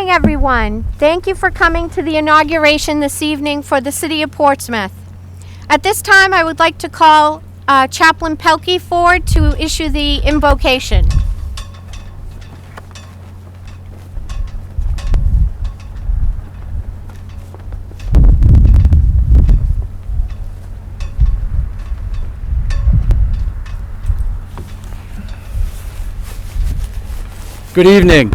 morning, everyone. Thank you for coming to the inauguration this evening for the City of Portsmouth. At this time, I would like to call Chaplain Pelkey forward to issue the invocation. Good evening.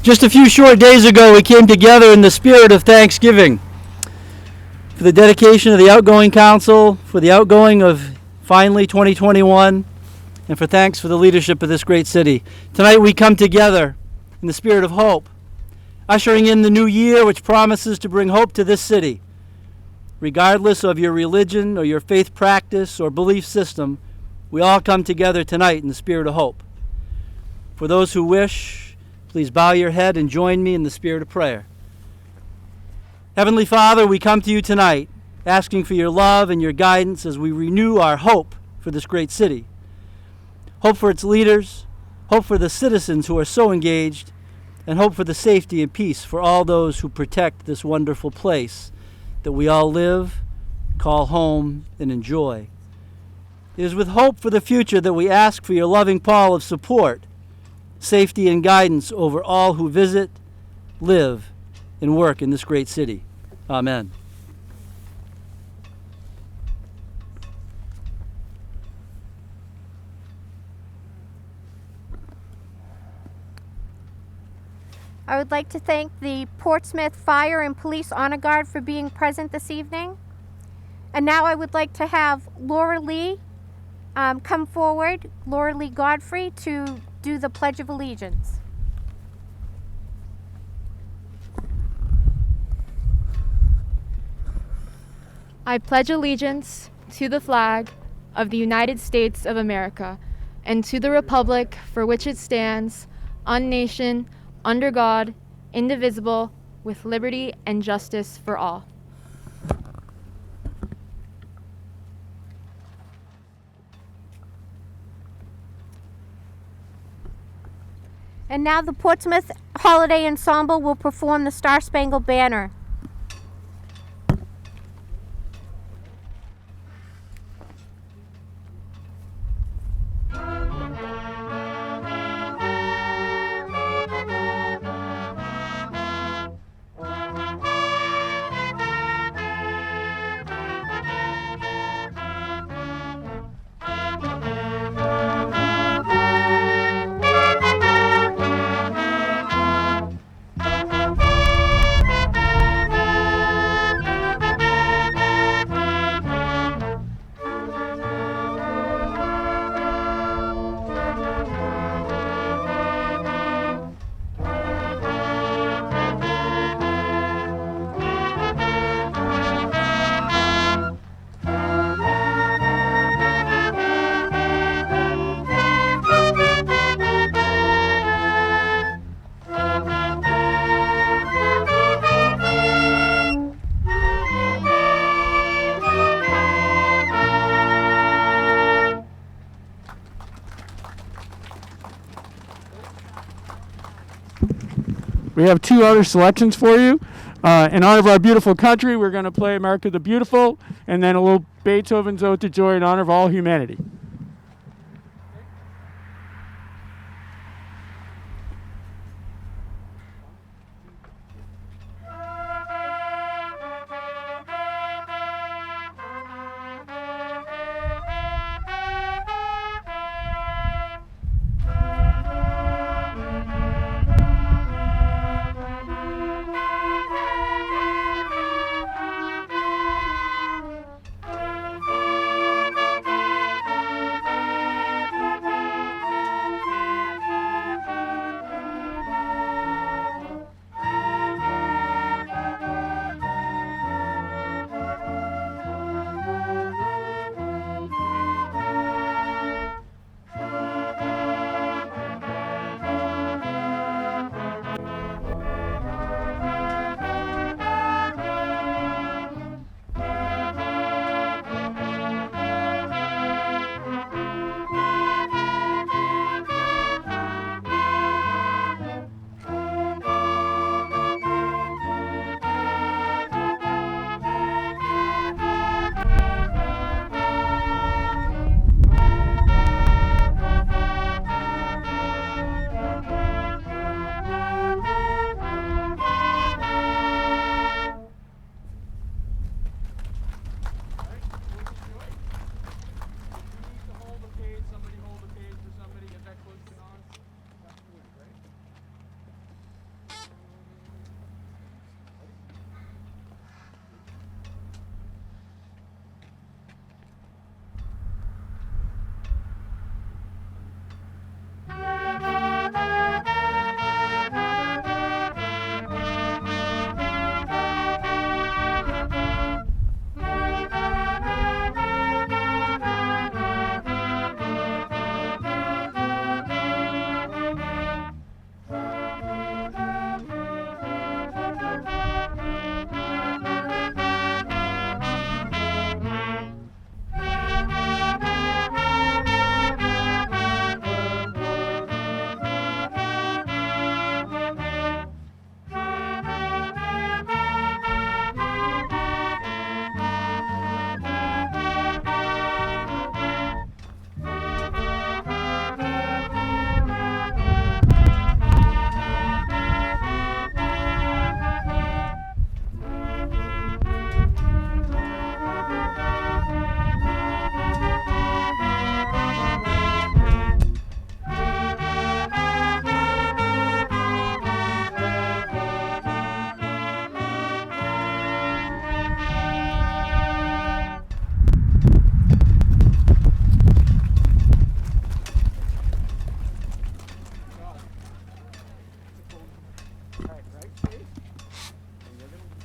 Just a few short days ago, we came together in the spirit of Thanksgiving for the dedication of the outgoing council, for the outgoing of finally 2021, and for thanks for the leadership of this great city. Tonight we come together in the spirit of hope, ushering in the new year, which promises to bring hope to this city. Regardless of your religion or your faith practice or belief system, we all come together tonight in the spirit of hope. For those who wish, please bow your head and join me in the spirit of prayer. Heavenly Father, we come to you tonight asking for your love and your guidance as we renew our hope for this great city. Hope for its leaders, hope for the citizens who are so engaged, and hope for the safety and peace for all those who protect this wonderful place that we all live, call home, and enjoy. It is with hope for the future that we ask for your loving pall of support, safety and guidance over all who visit, live, and work in this great city. Amen. I would like to thank the Portsmouth Fire and Police Honor Guard for being present this evening. And now I would like to have Laura Lee come forward, Laura Lee Godfrey, to do the Pledge of Allegiance. I pledge allegiance to the flag of the United States of America and to the republic for which it stands, one nation, under God, indivisible, with liberty and justice for all. And now the Portsmouth Holiday Ensemble will perform the Star Spangled Banner. We have two other selections for you. In honor of our beautiful country, we're going to play America the Beautiful, and then a little Beethoven's Ode to Joy in honor of all humanity.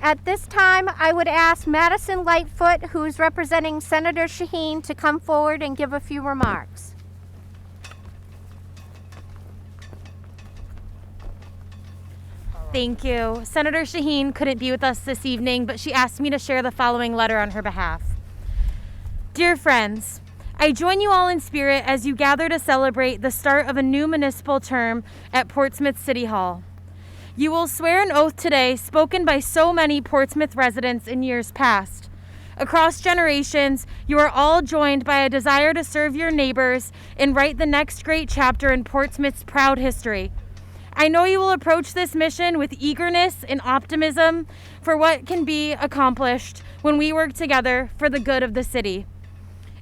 At this time, I would ask Madison Lightfoot, who is representing Senator Shaheen, to come forward and give a few remarks. Thank you. Senator Shaheen couldn't be with us this evening, but she asked me to share the following letter on her behalf. Dear friends, I join you all in spirit as you gather to celebrate the start of a new municipal term at Portsmouth City Hall. You will swear an oath today spoken by so many Portsmouth residents in years past. Across generations, you are all joined by a desire to serve your neighbors and write the next great chapter in Portsmouth's proud history. I know you will approach this mission with eagerness and optimism for what can be accomplished when we work together for the good of the city.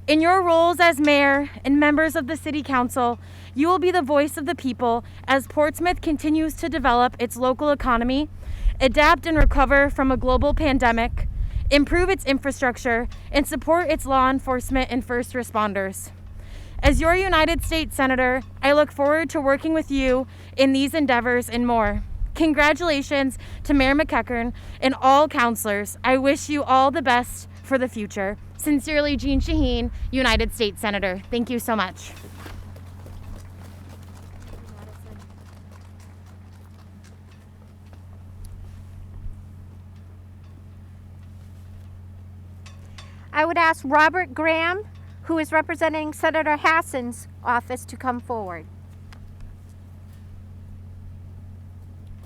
In your roles as mayor and members of the city council, you will be the voice of the people as Portsmouth continues to develop its local economy, adapt and recover from a global pandemic, improve its infrastructure, and support its law enforcement and first responders. As your United States Senator, I look forward to working with you in these endeavors and more. Congratulations to Mayor McEachern and all councilors. I wish you all the best for the future. Sincerely, Jean Shaheen, United States Senator. Thank you so much. I would ask Robert Graham, who is representing Senator Hassan's office, to come forward.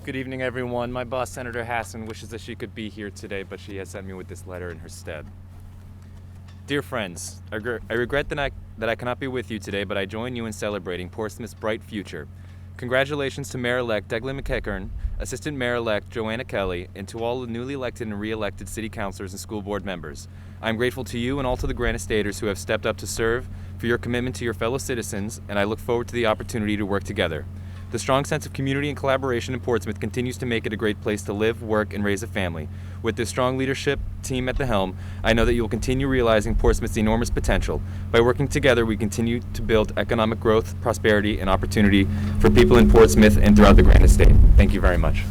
Good evening, everyone. My boss, Senator Hassan, wishes that she could be here today, but she has sent me with this letter in her stead. Dear friends, I regret that I cannot be with you today, but I join you in celebrating Portsmouth's bright future. Congratulations to Mayor-elect Declan McEachern, Assistant Mayor-elect Joanna Kelly, and to all the newly elected and re-elected city councilors and school board members. I am grateful to you and all to the Granite Staters who have stepped up to serve, for your commitment to your fellow citizens, and I look forward to the opportunity to work together. The strong sense of community and collaboration in Portsmouth continues to make it a great place to live, work, and raise a family. With this strong leadership team at the helm, I know that you will continue realizing Portsmouth's enormous potential. By working together, we continue to build economic growth, prosperity, and opportunity for people in Portsmouth and throughout the Granite State. Thank you very much.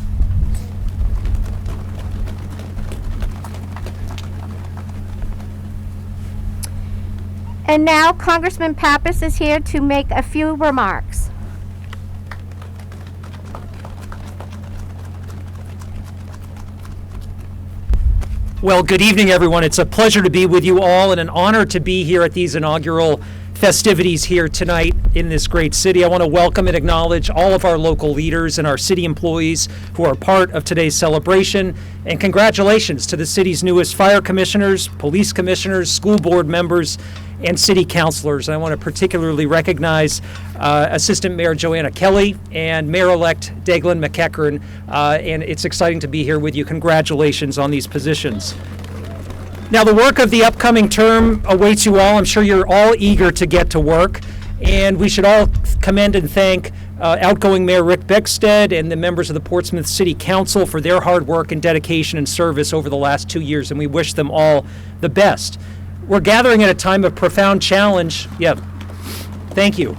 And now Congressman Pappas is here to make a few remarks. Well, good evening, everyone. It's a pleasure to be with you all and an honor to be here at these inaugural festivities here tonight in this great city. I want to welcome and acknowledge all of our local leaders and our city employees who are part of today's celebration. And congratulations to the city's newest fire commissioners, police commissioners, school board members, and city councilors. And I want to particularly recognize Assistant Mayor Joanna Kelly and Mayor-elect Declan McEachern. And it's exciting to be here with you. Congratulations on these positions. Now, the work of the upcoming term awaits you all. I'm sure you're all eager to get to work. And we should all commend and thank outgoing Mayor Rick Beckstead and the members of the Portsmouth City Council for their hard work and dedication and service over the last 2 years. And we wish them all the best. We're gathering at a time of profound challenge. Yeah, thank you.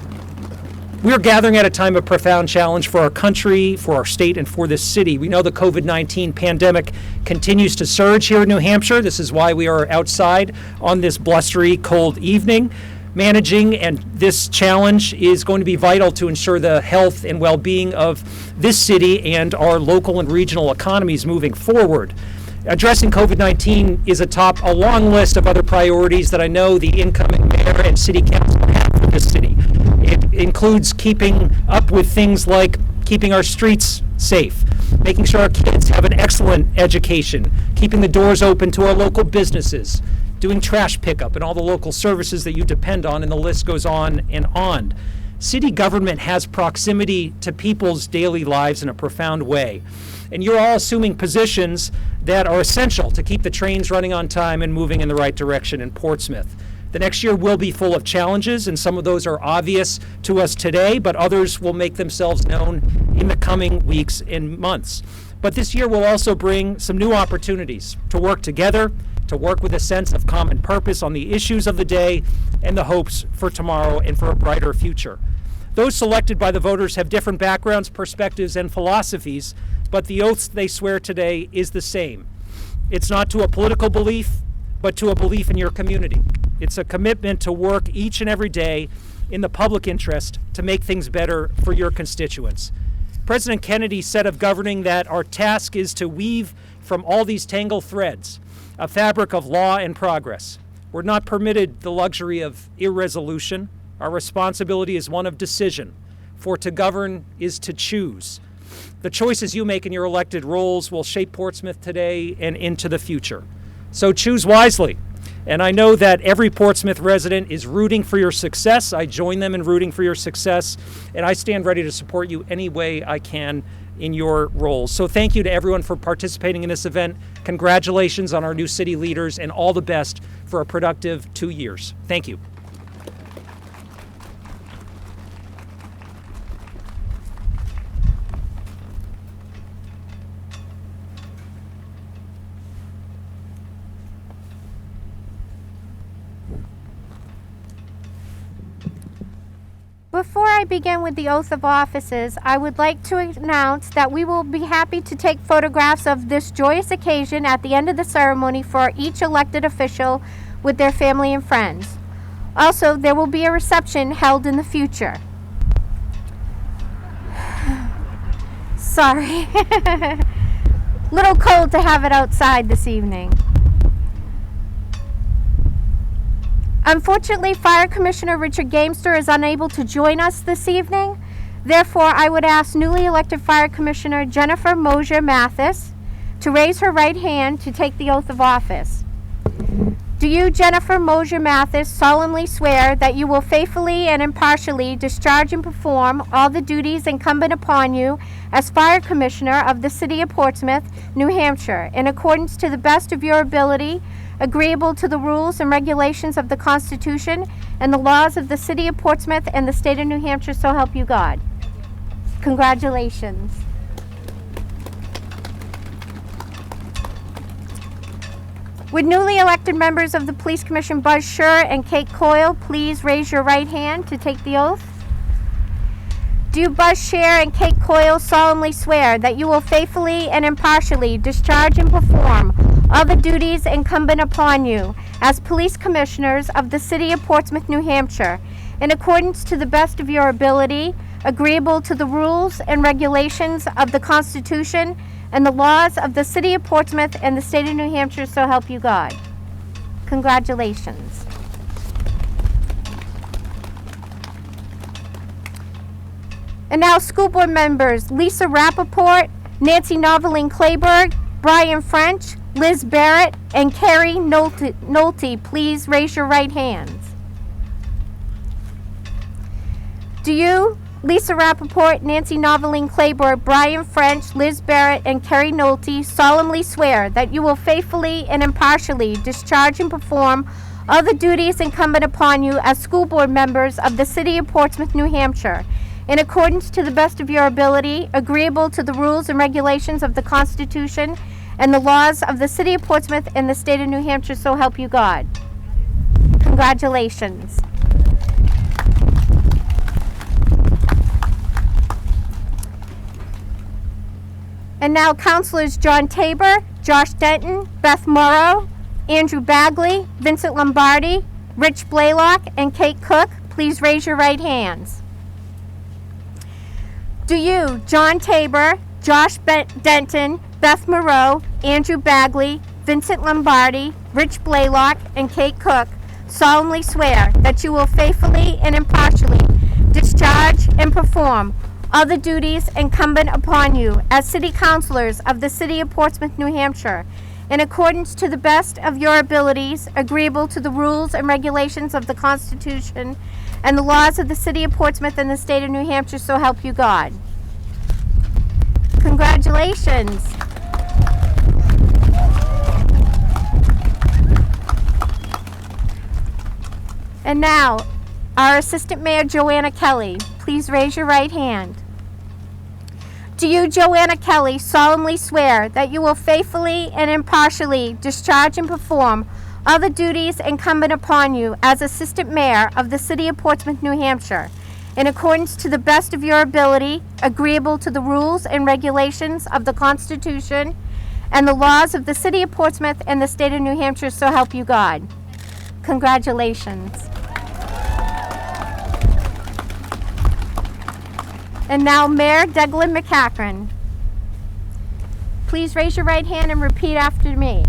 We're gathering at a time of profound challenge for our country, for our state, and for this city. We know the COVID-19 pandemic continues to surge here in New Hampshire. This is why we are outside on this blustery, cold evening. Managing and this challenge is going to be vital to ensure the health and well-being of this city and our local and regional economies moving forward. Addressing COVID-19 is atop a long list of other priorities that I know the incoming mayor and city council have for this city. It includes keeping up with things like keeping our streets safe, making sure our kids have an excellent education, keeping the doors open to our local businesses, doing trash pickup and all the local services that you depend on, and the list goes on and on. City government has proximity to people's daily lives in a profound way. And you're all assuming positions that are essential to keep the trains running on time and moving in the right direction in Portsmouth. The next year will be full of challenges, and some of those are obvious to us today, but others will make themselves known in the coming weeks and months. But this year will also bring some new opportunities to work together, to work with a sense of common purpose on the issues of the day and the hopes for tomorrow and for a brighter future. Those selected by the voters have different backgrounds, perspectives, and philosophies, but the oaths they swear today is the same. It's not to a political belief, but to a belief in your community. It's a commitment to work each and every day in the public interest to make things better for your constituents. President Kennedy said of governing that our task is to weave from all these tangled threads a fabric of law and progress. We're not permitted the luxury of irresolution. Our responsibility is one of decision, for to govern is to choose. The choices you make in your elected roles will shape Portsmouth today and into the future. So choose wisely. And I know that every Portsmouth resident is rooting for your success. I join them in rooting for your success, and I stand ready to support you any way I can in your roles. So thank you to everyone for participating in this event. Congratulations on our new city leaders, and all the best for a productive 2 years. Thank you. Before I begin with the oath of offices, I would like to announce that we will be happy to take photographs of this joyous occasion at the end of the ceremony for each elected official with their family and friends. Also, there will be a reception held in the future. Sorry. Little cold to have it outside this evening. Unfortunately, Fire Commissioner Richard Gamester is unable to join us this evening. Therefore, I would ask newly elected Fire Commissioner Jennifer Mosier Mathis to raise her right hand to take the oath of office. Do you, Jennifer Mosier Mathis, solemnly swear that you will faithfully and impartially discharge and perform all the duties incumbent upon you as Fire Commissioner of the City of Portsmouth, New Hampshire, in accordance to the best of your ability, agreeable to the rules and regulations of the Constitution and the laws of the City of Portsmouth and the State of New Hampshire, so help you God? Congratulations. Would newly elected members of the Police Commission Buzz Scher and Kate Coyle please raise your right hand to take the oath? Do you, Buzz Scher and Kate Coyle, solemnly swear that you will faithfully and impartially discharge and perform all the duties incumbent upon you as Police Commissioners of the City of Portsmouth, New Hampshire, in accordance to the best of your ability, agreeable to the rules and regulations of the Constitution and the laws of the City of Portsmouth and the State of New Hampshire, so help you God? Congratulations. And now, school board members Lisa Rappaport, Nancy Noveline Clayburgh, Brian French, Liz Barrett, and Carrie Nolte, please raise your right hands. Do you, Lisa Rappaport, Nancy Noveline Clayburgh, Brian French, Liz Barrett, and Carrie Nolte, solemnly swear that you will faithfully and impartially discharge and perform all the duties incumbent upon you as school board members of the City of Portsmouth, New Hampshire, in accordance to the best of your ability, agreeable to the rules and regulations of the Constitution and the laws of the City of Portsmouth and the State of New Hampshire, so help you God? Congratulations. And now, Councilors John Tabor, Josh Denton, Beth Morrow, Andrew Bagley, Vincent Lombardi, Rich Blaylock, and Kate Cook, please raise your right hands. Do you, John Tabor, Josh Denton, Beth Moreau, Andrew Bagley, Vincent Lombardi, Rich Blaylock, and Kate Cook, solemnly swear that you will faithfully and impartially discharge and perform all the duties incumbent upon you as City Councilors of the City of Portsmouth, New Hampshire, in accordance to the best of your abilities, agreeable to the rules and regulations of the Constitution and the laws of the City of Portsmouth and the State of New Hampshire, so help you God? Congratulations. And now, our Assistant Mayor, Joanna Kelly, please raise your right hand. Do you, Joanna Kelly, solemnly swear that you will faithfully and impartially discharge and perform all the duties incumbent upon you as Assistant Mayor of the City of Portsmouth, New Hampshire, in accordance to the best of your ability, agreeable to the rules and regulations of the Constitution and the laws of the City of Portsmouth and the State of New Hampshire, so help you God. Congratulations. And now Mayor Declan McCachran. Please raise your right hand and repeat after me.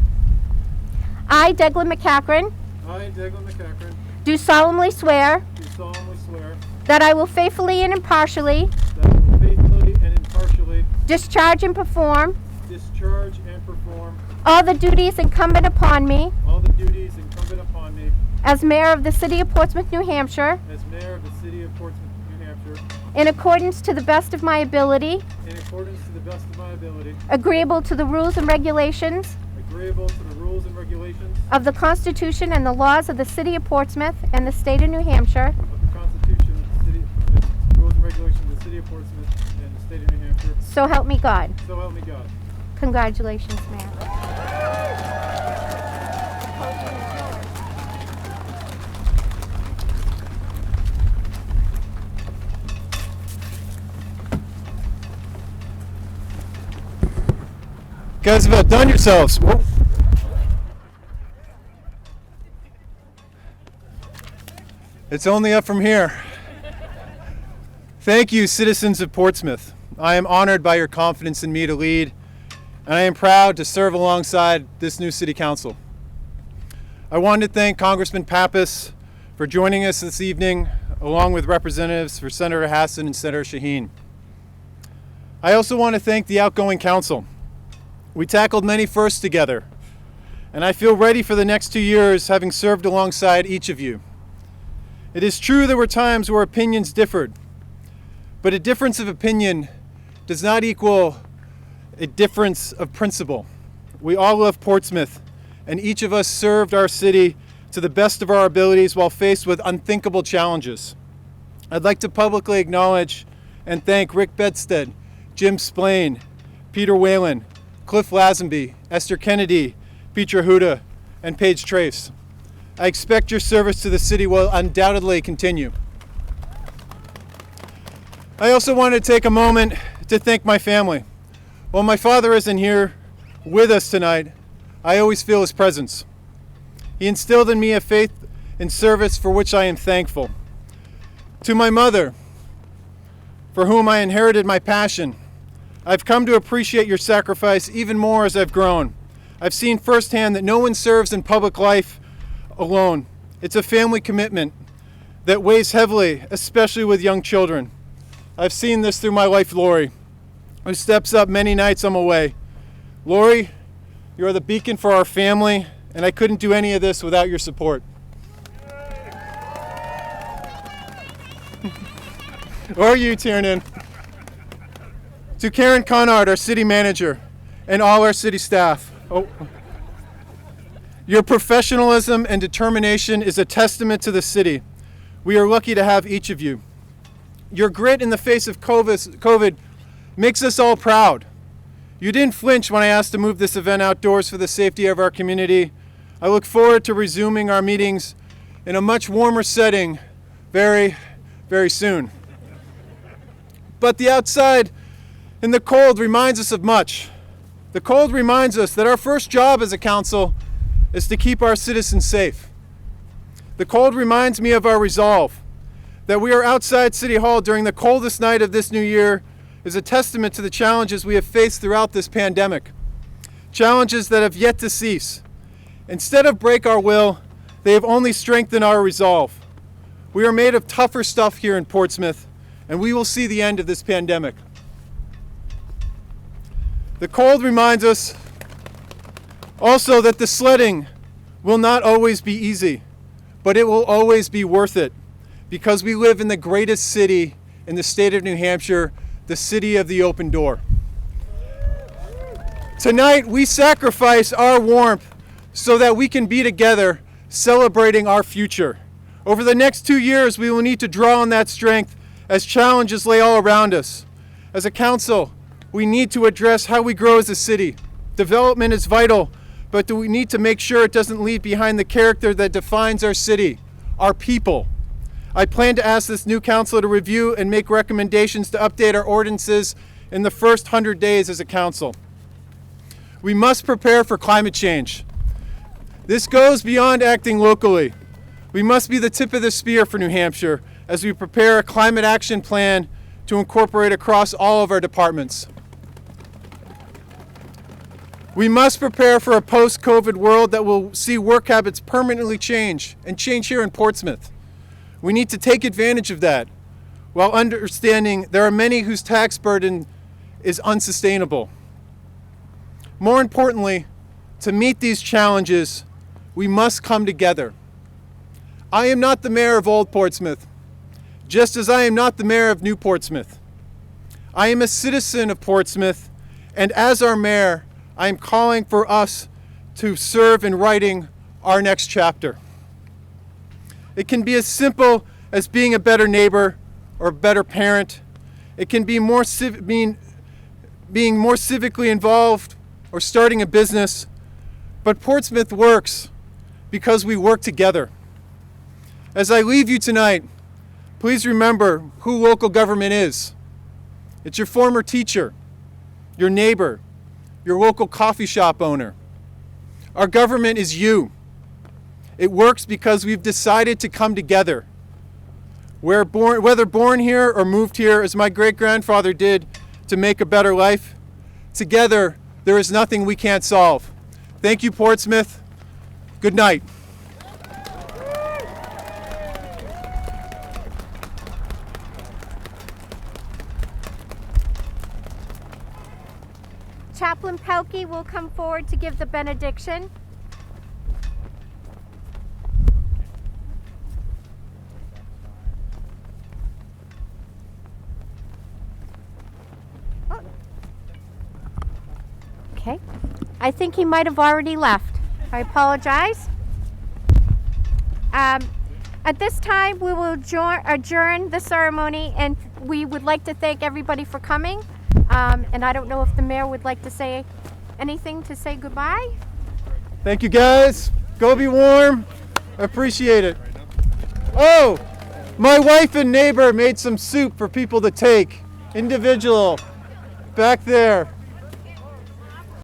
I, Declan McCachran, I, Declan McCachran, do solemnly swear do solemnly swear that I will faithfully and impartially that I will faithfully and impartially discharge and perform discharge and perform all the duties incumbent upon me all the duties incumbent upon me as Mayor of the City of Portsmouth, New Hampshire, as Mayor of the City of Portsmouth, New Hampshire, in accordance to the best of my ability, in accordance to the best of my ability, agreeable to the rules and regulations agreeable to the rules and regulations of the Constitution and the laws of the City of Portsmouth and the State of New Hampshire, of the Constitution of the City, the rules and regulations of the City of Portsmouth and the State of New Hampshire. so help me God. So help me God. Congratulations, Mayor. Guys have outdone yourselves. Whoa. It's only up from here. Thank you, citizens of Portsmouth. I am honored by your confidence in me to lead, and I am proud to serve alongside this new City Council. I wanted to thank Congressman Pappas for joining us this evening, along with representatives for Senator Hassan and Senator Shaheen. I also want to thank the outgoing council. We tackled many firsts together, and I feel ready for the next 2 years, having served alongside each of you. It is true there were times where opinions differed, but a difference of opinion does not equal a difference of principle. We all love Portsmouth, and each of us served our city to the best of our abilities while faced with unthinkable challenges. I'd like to publicly acknowledge and thank Rick Bedstead, Jim Splain, Peter Whalen, Cliff Lazenby, Esther Kennedy, Petra Huda, and Paige Trace. I expect your service to the city will undoubtedly continue. I also want to take a moment to thank my family. While my father isn't here with us tonight, I always feel his presence. He instilled in me a faith in service for which I am thankful. To my mother, for whom I inherited my passion, I've come to appreciate your sacrifice even more as I've grown. I've seen firsthand that no one serves in public life alone. It's a family commitment that weighs heavily, especially with young children. I've seen this through my wife, Lori, who steps up many nights I'm away. Lori, you are the beacon for our family, and I couldn't do any of this without your support. Or you, Tiernan. To Karen Conard, our city manager, and all our city staff. Your professionalism and determination is a testament to the city. We are lucky to have each of you. Your grit in the face of COVID makes us all proud. You didn't flinch when I asked to move this event outdoors for the safety of our community. I look forward to resuming our meetings in a much warmer setting very, very soon. But the outside in the cold reminds us of much. The cold reminds us that our first job as a council is to keep our citizens safe. The cold reminds me of our resolve. That we are outside City Hall during the coldest night of this new year is a testament to the challenges we have faced throughout this pandemic. Challenges that have yet to cease. Instead of break our will, they have only strengthened our resolve. We are made of tougher stuff here in Portsmouth, and we will see the end of this pandemic. The cold reminds us also that the sledding will not always be easy, but it will always be worth it because we live in the greatest city in the state of New Hampshire, the city of the open door. Tonight, we sacrifice our warmth so that we can be together celebrating our future. Over the next 2 years, we will need to draw on that strength as challenges lay all around us. As a council, we need to address how we grow as a city. Development is vital, but we need to make sure it doesn't leave behind the character that defines our city, our people. I plan to ask this new council to review and make recommendations to update our ordinances in the first 100 days as a council. We must prepare for climate change. This goes beyond acting locally. We must be the tip of the spear for New Hampshire as we prepare a climate action plan to incorporate across all of our departments. We must prepare for a post-COVID world that will see work habits permanently change and change here in Portsmouth. We need to take advantage of that while understanding there are many whose tax burden is unsustainable. More importantly, to meet these challenges, we must come together. I am not the mayor of Old Portsmouth, just as I am not the mayor of New Portsmouth. I am a citizen of Portsmouth, and as our mayor, I am calling for us to serve in writing our next chapter. It can be as simple as being a better neighbor or a better parent. It can be being more civically involved or starting a business. But Portsmouth works because we work together. As I leave you tonight, please remember who local government is. It's your former teacher, your neighbor, your local coffee shop owner. Our government is you. It works because we've decided to come together. Whether born here or moved here, as my great-grandfather did, to make a better life, together there is nothing we can't solve. Thank you, Portsmouth. Good night. Chaplain Pelkey will come forward to give the benediction. Oh. Okay. I think he might have already left. I apologize. At this time, we will adjourn the ceremony, and we would like to thank everybody for coming. And I don't know if the mayor would like to say anything to say goodbye. Thank you, guys. Go be warm. I appreciate it. Oh, my wife and neighbor made some soup for people to take. Individual. Back there.